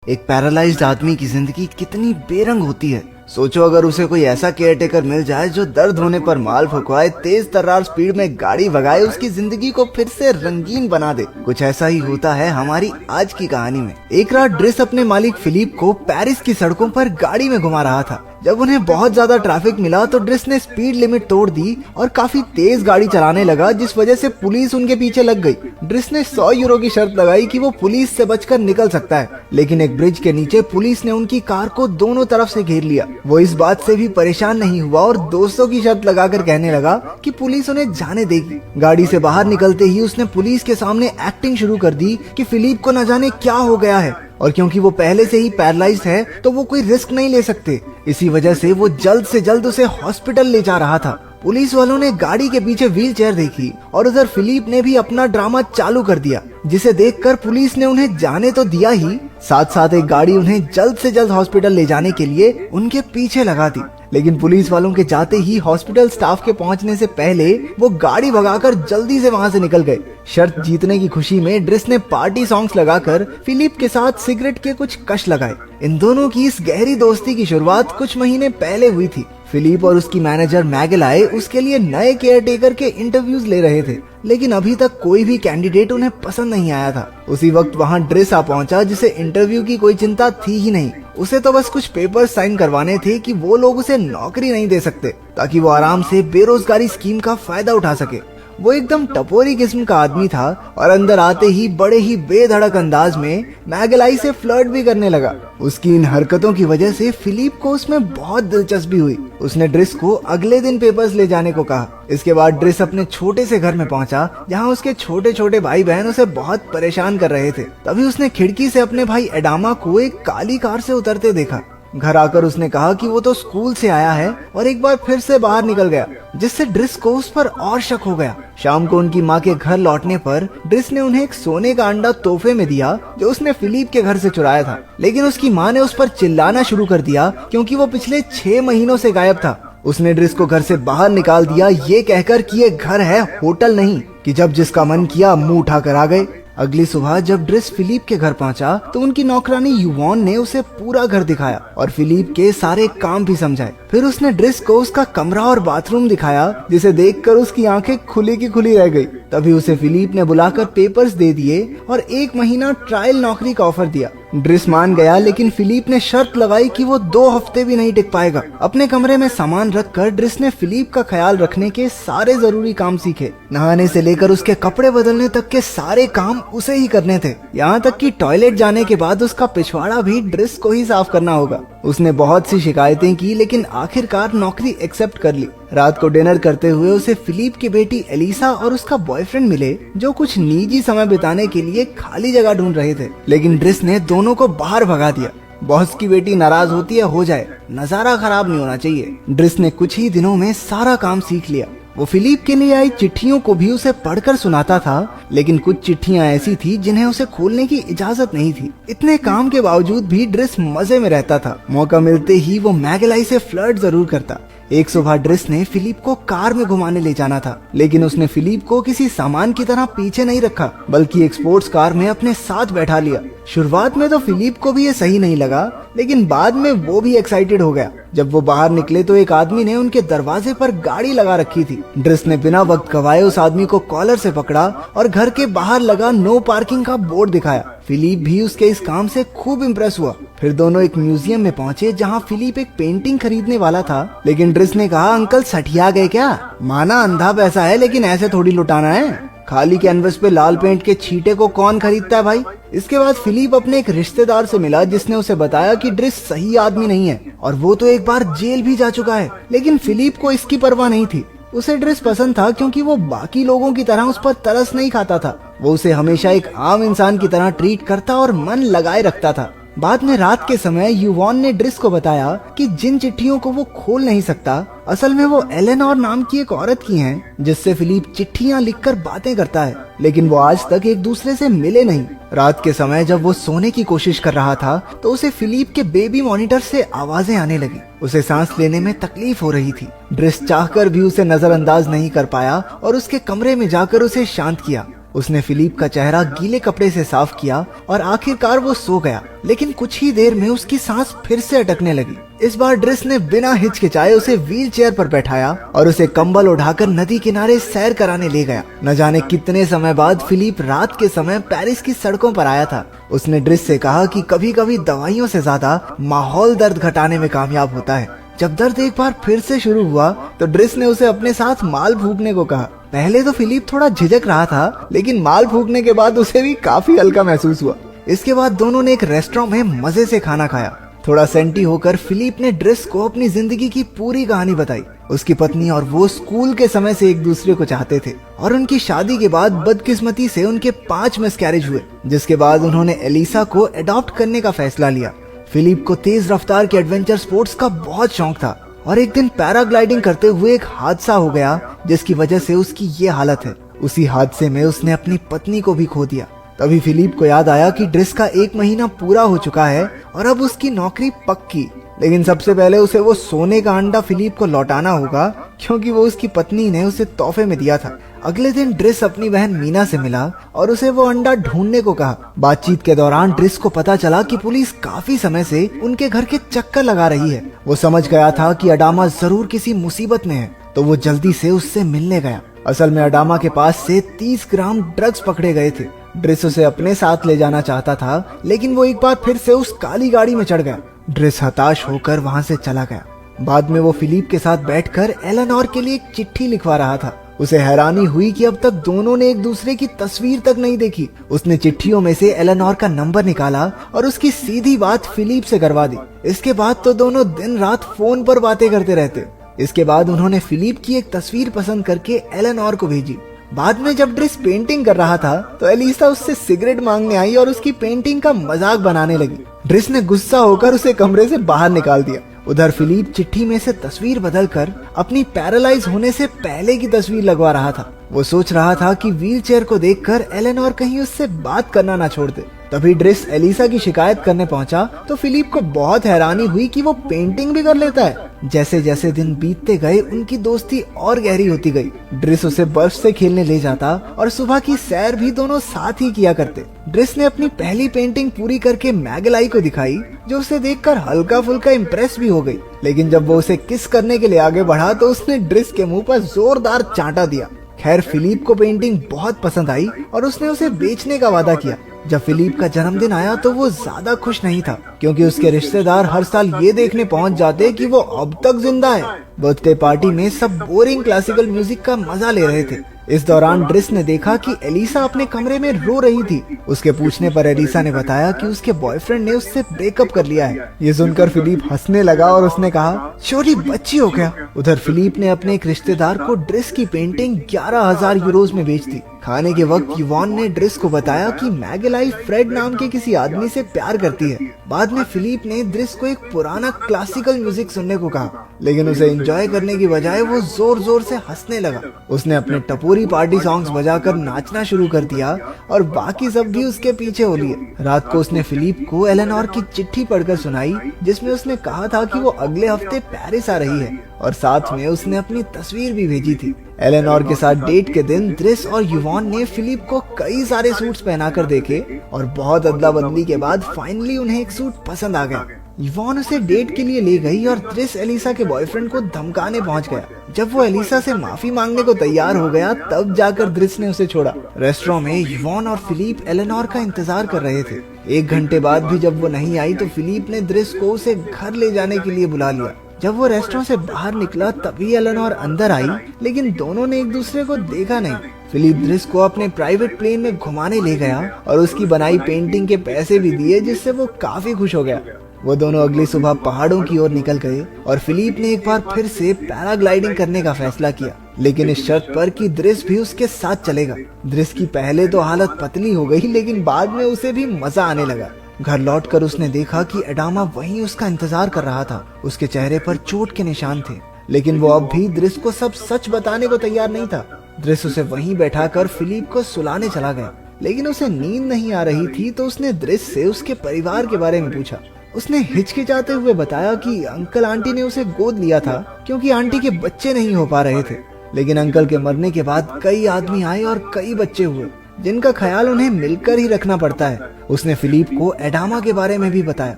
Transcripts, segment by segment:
एक पैरालाइज्ड आदमी की जिंदगी कितनी बेरंग होती है। सोचो अगर उसे कोई ऐसा केयर टेकर मिल जाए जो दर्द होने पर माल फुकवाए, तेज तर्रार स्पीड में गाड़ी भगाए, उसकी जिंदगी को फिर से रंगीन बना दे। कुछ ऐसा ही होता है हमारी आज की कहानी में। एक रात ड्रिस अपने मालिक फिलिप को पेरिस की सड़कों पर गाड़ी में घुमा रहा था। जब उन्हें बहुत ज्यादा ट्रैफिक मिला तो ड्रिस ने स्पीड लिमिट तोड़ दी और काफी तेज गाड़ी चलाने लगा, जिस वजह से पुलिस उनके पीछे लग गई। ड्रिस ने 100 यूरो की शर्त लगाई कि वो पुलिस से बचकर निकल सकता है, लेकिन एक ब्रिज के नीचे पुलिस ने उनकी कार को दोनों तरफ से घेर लिया। वो इस बात से भी परेशान नहीं हुआ और 200 की शर्त लगाकर कहने लगा कि पुलिस उन्हें जाने देगी। गाड़ी से बाहर निकलते ही उसने पुलिस के सामने एक्टिंग शुरू कर दी कि फिलिप को न जाने क्या हो गया है, और क्योंकि वो पहले से ही पैरालाइज्ड है तो वो कोई रिस्क नहीं ले सकते। इसी वजह से वो जल्द से जल्द उसे हॉस्पिटल ले जा रहा था। पुलिस वालों ने गाड़ी के पीछे व्हील चेयर देखी और उधर फिलिप ने भी अपना ड्रामा चालू कर दिया, जिसे देखकर पुलिस ने उन्हें जाने तो दिया ही, साथ साथ एक गाड़ी उन्हें जल्द से जल्द हॉस्पिटल ले जाने के लिए उनके पीछे लगा दी। लेकिन पुलिस वालों के जाते ही हॉस्पिटल स्टाफ के पहुंचने से पहले वो गाड़ी भगाकर जल्दी से वहां से निकल गए। शर्त जीतने की खुशी में ड्रिस ने पार्टी सॉन्ग्स लगाकर फिलिप के साथ सिगरेट के कुछ कश लगाए। इन दोनों की इस गहरी दोस्ती की शुरुआत कुछ महीने पहले हुई थी। फिलिप और उसकी मैनेजर मैगेलाई उसके लिए नए केयर टेकर के इंटरव्यूज ले रहे थे, लेकिन अभी तक कोई भी कैंडिडेट उन्हें पसंद नहीं आया था। उसी वक्त वहां ड्रिस आ पहुंचा, जिसे इंटरव्यू की कोई चिंता थी ही नहीं। उसे तो बस कुछ पेपर साइन करवाने थे कि वो लोग उसे नौकरी नहीं दे सकते, ताकि वो आराम से बेरोजगारी स्कीम का फायदा उठा सके। वो एकदम टपोरी किस्म का आदमी था और अंदर आते ही बड़े ही बेधड़क अंदाज में मैगेलाई से फ्लर्ट भी करने लगा। उसकी इन हरकतों की वजह से फिलिप को उसमें बहुत दिलचस्पी हुई। उसने ड्रिस को अगले दिन पेपर्स ले जाने को कहा। इसके बाद ड्रिस अपने छोटे से घर में पहुंचा, जहां उसके छोटे छोटे भाई बहन उसे बहुत परेशान कर रहे थे। तभी उसने खिड़की से अपने भाई एडामा को एक काली कार से उतरते देखा। घर आकर उसने कहा कि वो तो स्कूल से आया है और एक बार फिर से बाहर निकल गया, जिससे ड्रिस को उस पर और शक हो गया। शाम को उनकी माँ के घर लौटने पर ड्रिस ने उन्हें एक सोने का अंडा तोहफे में दिया, जो उसने फिलिप के घर से चुराया था। लेकिन उसकी माँ ने उस पर चिल्लाना शुरू कर दिया क्योंकि वो पिछले 6 महीनों से गायब था। उसने ड्रिस को घर से बाहर निकाल दिया, ये कहकर कि ये घर है, होटल नहीं, कि जब जिसका मन किया मुंह उठाकर आ गए। अगली सुबह जब ड्रिस फिलिप के घर पहुंचा तो उनकी नौकरानी युवॉन ने उसे पूरा घर दिखाया और फिलिप के सारे काम भी समझाए। फिर उसने ड्रिस को उसका कमरा और बाथरूम दिखाया, जिसे देखकर उसकी आंखें खुली की खुली रह गई। तभी उसे फिलिप ने बुलाकर पेपर्स दे दिए और 1 महीना ट्रायल नौकरी का ऑफर दिया। ड्रिस मान गया, लेकिन फिलिप ने शर्त लगाई कि वो 2 हफ्ते भी नहीं टिक पाएगा। अपने कमरे में सामान रखकर ड्रिस ने फिलिप का ख्याल रखने के सारे जरूरी काम सीखे। नहाने से लेकर उसके कपड़े बदलने तक के सारे काम उसे ही करने थे। यहाँ तक कि टॉयलेट जाने के बाद उसका पिछवाड़ा भी ड्रिस को ही साफ करना होगा। उसने बहुत सी शिकायतें की, लेकिन आखिरकार नौकरी एक्सेप्ट कर ली। रात को डिनर करते हुए उसे फिलिप की बेटी एलिसा और उसका बॉयफ्रेंड मिले, जो कुछ निजी समय बिताने के लिए खाली जगह ढूंढ रहे थे। लेकिन ड्रिस ने दोनों को बाहर भगा दिया। बॉस की बेटी नाराज होती है, हो जाए, नजारा खराब नहीं होना चाहिए। ड्रिस ने कुछ ही दिनों में सारा काम सीख लिया। वो फिलिप के लिए आई चिट्ठियों को भी उसे पढ़कर सुनाता था, लेकिन कुछ चिट्ठियां ऐसी थी जिन्हें उसे खोलने की इजाजत नहीं थी। इतने काम के बावजूद भी ड्रिस मजे में रहता था। मौका मिलते ही वो मैगेलाई से फ्लर्ट जरूर करता। एक सुबह ड्रिस ने फिलिप को कार में घुमाने ले जाना था, लेकिन उसने फिलिप को किसी सामान की तरह पीछे नहीं रखा, बल्कि एक स्पोर्ट्स कार में अपने साथ बैठा लिया। शुरुआत में तो फिलिप को भी ये सही नहीं लगा, लेकिन बाद में वो भी एक्साइटेड हो गया। जब वो बाहर निकले तो एक आदमी ने उनके दरवाजे पर गाड़ी लगा रखी थी। ड्रिस ने बिना वक्त गवाए उस आदमी को कॉलर से पकड़ा और घर के बाहर लगा नो पार्किंग का बोर्ड दिखाया। फिलिप भी उसके इस काम से खूब इम्प्रेस हुआ। फिर दोनों एक म्यूजियम में पहुंचे, जहां फिलिप एक पेंटिंग खरीदने वाला था, लेकिन ड्रिस ने कहा, अंकल सठिया गए क्या? माना अंधा पैसा है, लेकिन ऐसे थोड़ी लुटाना है। खाली कैनवस पे लाल पेंट के छींटे को कौन खरीदता है भाई? इसके बाद फिलिप अपने एक रिश्तेदार से मिला, जिसने उसे बताया कि ड्रिस सही आदमी नहीं है और वो तो एक बार जेल भी जा चुका है। लेकिन फिलिप को इसकी परवाह नहीं थी। उसे ड्रिस पसंद था क्योंकि वो बाकी लोगों की तरह उस पर तरस नहीं खाता था। वो उसे हमेशा एक आम इंसान की तरह ट्रीट करता और मन लगाए रखता था। बाद में रात के समय युवॉन ने ड्रिस को बताया कि जिन चिट्ठियों को वो खोल नहीं सकता, असल में वो एलेनोर नाम की एक औरत की हैं, जिससे फिलिप चिट्ठियां लिखकर बातें करता है, लेकिन वो आज तक एक दूसरे से मिले नहीं। रात के समय जब वो सोने की कोशिश कर रहा था तो उसे फिलिप के बेबी मॉनिटर से आवाजें आने लगी। उसे सांस लेने में तकलीफ हो रही थी। ड्रिस चाहकर भी उसे नजरअंदाज नहीं कर पाया और उसके कमरे में जाकर उसे शांत किया। उसने फिलिप का चेहरा गीले कपड़े से साफ किया और आखिरकार वो सो गया। लेकिन कुछ ही देर में उसकी सांस फिर से अटकने लगी। इस बार ड्रिस ने बिना हिचकिचाए उसे व्हील चेयर पर बैठाया और उसे कंबल उठाकर नदी किनारे सैर कराने ले गया। न जाने कितने समय बाद फिलिप रात के समय पेरिस की सड़कों पर आया था। उसने ड्रिस से कहा कि कभी कभी दवाइयों से ज्यादा माहौल दर्द घटाने में कामयाब होता है। जब दर्द एक बार फिर से शुरू हुआ तो ड्रिस ने उसे अपने साथ माल फूकने को कहा। पहले तो फिलिप थोड़ा झिझक रहा था, लेकिन माल फूकने के बाद उसे भी काफी हल्का महसूस हुआ। इसके बाद दोनों ने एक रेस्टोरेंट में मजे से खाना खाया। थोड़ा सेंटी होकर फिलिप ने ड्रिस को अपनी जिंदगी की पूरी कहानी बताई। उसकी पत्नी और वो स्कूल के समय से एक दूसरे को चाहते थे और उनकी शादी के बाद बदकिस्मती से उनके 5 मिसकैरेज हुए, जिसके बाद उन्होंने एलिसा को अडॉप्ट करने का फैसला लिया। फिलिप को तेज रफ्तार के एडवेंचर स्पोर्ट्स का बहुत शौक था और एक दिन पैराग्लाइडिंग करते हुए एक हादसा हो गया, जिसकी वजह से उसकी ये हालत है। उसी हादसे में उसने अपनी पत्नी को भी खो दिया। तभी फिलिप को याद आया कि ड्रिस का 1 महीना पूरा हो चुका है और अब उसकी नौकरी पक्की। लेकिन सबसे पहले उसे वो सोने का अंडा फिलिप को लौटाना होगा, क्योंकि वो उसकी पत्नी ने उसे तोहफे में दिया था। अगले दिन ड्रिस अपनी बहन मीना से मिला और उसे वो अंडा ढूंढने को कहा। बातचीत के दौरान ड्रिस को पता चला कि पुलिस काफी समय से उनके घर के चक्कर लगा रही है। वो समझ गया था कि अडामा जरूर किसी मुसीबत में है, तो वो जल्दी से उससे मिलने गया। असल में अडामा के पास से 30 ग्राम ड्रग्स पकड़े गए थे। ड्रिस उसे अपने साथ ले जाना चाहता था, लेकिन वो एक बार फिर से उस काली गाड़ी में चढ़ गया। ड्रिस हताश होकर वहाँ से चला गया। बाद में वो फिलिप के साथ बैठकर एलेनोर के लिए एक चिट्ठी लिखवा रहा था। उसे हैरानी हुई कि अब तक दोनों ने एक दूसरे की तस्वीर तक नहीं देखी। उसने चिट्ठियों में से एलेनोर का नंबर निकाला और उसकी सीधी बात फिलिप से करवा दी। इसके बाद तो दोनों दिन रात फोन पर बातें करते रहते। इसके बाद उन्होंने फिलिप की एक तस्वीर पसंद करके एलेनोर को भेजी। बाद में जब ड्रिस पेंटिंग कर रहा था तो एलिसा उससे सिगरेट मांगने आई और उसकी पेंटिंग का मजाक बनाने लगी। ड्रिस ने गुस्सा होकर उसे कमरे से बाहर निकाल दिया। उधर फिलिप चिट्ठी में से तस्वीर बदलकर अपनी पैरालाइज होने से पहले की तस्वीर लगवा रहा था। वो सोच रहा था कि व्हील चेयर को देखकर एलेनोर कहीं उससे बात करना ना छोड़ दे। तभी ड्रिस एलिसा की शिकायत करने पहुंचा तो फिलिप को बहुत हैरानी हुई कि वो पेंटिंग भी कर लेता है। जैसे जैसे दिन बीतते गए उनकी दोस्ती और गहरी होती गई। ड्रिस उसे बर्फ से खेलने ले जाता और सुबह की सैर भी दोनों साथ ही किया करते। ड्रिस ने अपनी पहली पेंटिंग पूरी करके मैगलाई को दिखाई, जो उसे देखकर हल्का फुल्का इम्प्रेस भी हो गई। लेकिन जब वो उसे किस करने के लिए आगे बढ़ा तो उसने ड्रिस के मुंह पर जोरदार चांटा दिया। खैर, फिलिप को पेंटिंग बहुत पसंद आई और उसने उसे बेचने का वादा किया। जब फिलिप का जन्मदिन आया तो वो ज्यादा खुश नहीं था, क्योंकि उसके रिश्तेदार हर साल ये देखने पहुंच जाते कि वो अब तक जिंदा है। बर्थडे पार्टी में सब बोरिंग क्लासिकल म्यूजिक का मजा ले रहे थे। इस दौरान ड्रिस ने देखा कि एलिसा अपने कमरे में रो रही थी। उसके पूछने पर एलिसा ने बताया कि उसके बॉयफ्रेंड ने उससे ब्रेकअप कर लिया है। ये सुनकर फिलिप हंसने लगा और उसने कहा, छोटी बच्ची हो क्या। उधर फिलिप ने अपने एक रिश्तेदार को ड्रिस की पेंटिंग 11,000 यूरोज में बेच दी। खाने के वक्त युवान ने ड्रिस को बताया कि मैगलाई फ्रेड नाम के किसी आदमी से प्यार करती है। बाद में फिलिप ने ड्रिस को एक पुराना क्लासिकल म्यूजिक सुनने को कहा, लेकिन उसे एंजॉय करने की बजाय वो जोर जोर से हंसने लगा। उसने अपने टपोरी पार्टी सॉन्ग्स बजाकर नाचना शुरू कर दिया और बाकी सब भी उसके पीछे हो लिए। रात को उसने फिलिप को एलेनोर की चिट्ठी पढ़कर सुनाई, जिसमें उसने कहा था कि वो अगले हफ्ते पेरिस आ रही है और साथ में उसने अपनी तस्वीर भी भेजी थी। एलेनोर के साथ डेट के दिन ड्रिस और युवान ने फिलिप को कई सारे सूट्स पहनाकर देखे और बहुत अदला बदली के बाद फाइनली उन्हें एक सूट पसंद आ गया। युवान उसे डेट के लिए ले गई और ड्रिस एलिसा के बॉयफ्रेंड को धमकाने पहुंच गया। जब वो एलिसा से माफी मांगने को तैयार हो गया तब जाकर ड्रिस ने उसे छोड़ा। रेस्टोरेंट में युवान और फिलिप एलेनोर का इंतजार कर रहे थे। 1 घंटे बाद भी जब वो नहीं आई तो फिलिप ने ड्रिस को उसे घर ले जाने के लिए बुला लिया। जब वो रेस्टोरेंट से बाहर निकला तभी एलेनोर अंदर आई, लेकिन दोनों ने एक दूसरे को देखा नहीं। फिलिप ड्रिस को अपने प्राइवेट प्लेन में घुमाने ले गया और उसकी बनाई पेंटिंग के पैसे भी दिए, जिससे वो काफी खुश हो गया। वो दोनों अगली सुबह पहाड़ों की ओर निकल गए और फिलिप ने एक बार फिर से पैराग्लाइडिंग करने का फैसला किया, लेकिन इस शर्त पर कि ड्रिस भी उसके साथ चलेगा। ड्रिस की पहले तो हालत पतली हो गई, लेकिन बाद में उसे भी मजा आने लगा। घर लौटकर उसने देखा कि अडामा वहीं उसका इंतजार कर रहा था। उसके चेहरे पर चोट के निशान थे, लेकिन वो अब भी ड्रिस को सब सच बताने को तैयार नहीं था। ड्रिस उसे वहीं बैठाकर फिलिप को सुलाने चला गया, लेकिन उसे नींद नहीं आ रही थी तो उसने ड्रिस से उसके परिवार के बारे में पूछा। उसने हिचकिचाते हुए बताया कि अंकल आंटी ने उसे गोद लिया था क्योंकि आंटी के बच्चे नहीं हो पा रहे थे, लेकिन अंकल के मरने के बाद कई आदमी आए और कई बच्चे हुए। जिनका ख्याल उन्हें मिलकर ही रखना पड़ता है। उसने फिलिप को एडामा के बारे में भी बताया।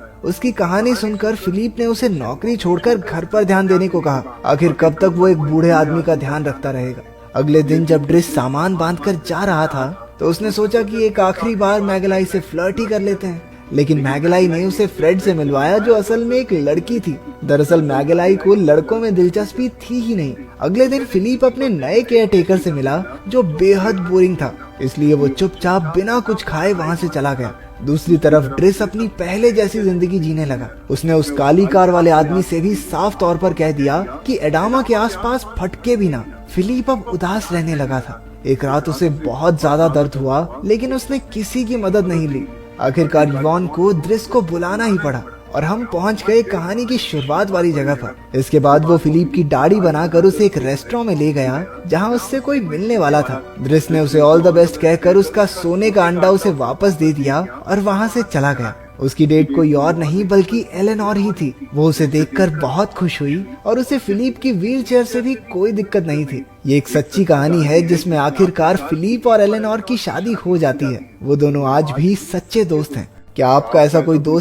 उसकी कहानी सुनकर फिलिप ने उसे नौकरी छोड़कर घर पर ध्यान देने को कहा। आखिर कब तक वो एक बूढ़े आदमी का ध्यान रखता रहेगा। अगले दिन जब ड्रिस सामान बांधकर जा रहा था तो उसने सोचा कि एक आखिरी बार मैगलाई से फ्लर्ट ही कर लेते हैं, लेकिन मैगलाई ने उसे फ्रेड से मिलवाया जो असल में एक लड़की थी। दरअसल मैगलाई को लड़कों में दिलचस्पी थी ही नहीं। अगले दिन फिलिप अपने नए केयर टेकर से मिला जो बेहद बोरिंग था, इसलिए वो चुपचाप बिना कुछ खाए वहां से चला गया। दूसरी तरफ ड्रिस अपनी पहले जैसी जिंदगी जीने लगा। उसने उस काली कार वाले आदमी से भी साफ तौर पर कह दिया कि एडामा के आसपास फटके भी ना। फिलिप अब उदास रहने लगा था। एक रात उसे बहुत ज्यादा दर्द हुआ, लेकिन उसने किसी की मदद नहीं ली। आखिरकार यवॉन को ड्रिस को बुलाना ही पड़ा और हम पहुंच गए कहानी की शुरुआत वाली जगह पर। इसके बाद वो फिलिप की दाढ़ी बनाकर उसे एक रेस्टोरेंट में ले गया जहां उससे कोई मिलने वाला था। ड्रिस ने उसे ऑल द बेस्ट कहकर उसका सोने का अंडा उसे वापस दे दिया और वहां से चला गया। उसकी डेट कोई और नहीं बल्कि एलेनोर ही थी। वो उसे देखकर बहुत खुश हुई और उसे फिलिप की व्हीलचेयर से भी कोई दिक्कत नहीं थी। ये एक सच्ची कहानी है जिसमें आखिरकार फिलिप और एलेनोर की शादी हो जाती है। वो दोनों आज भी सच्चे दोस्त हैं। क्या आपका ऐसा कोई दोस्त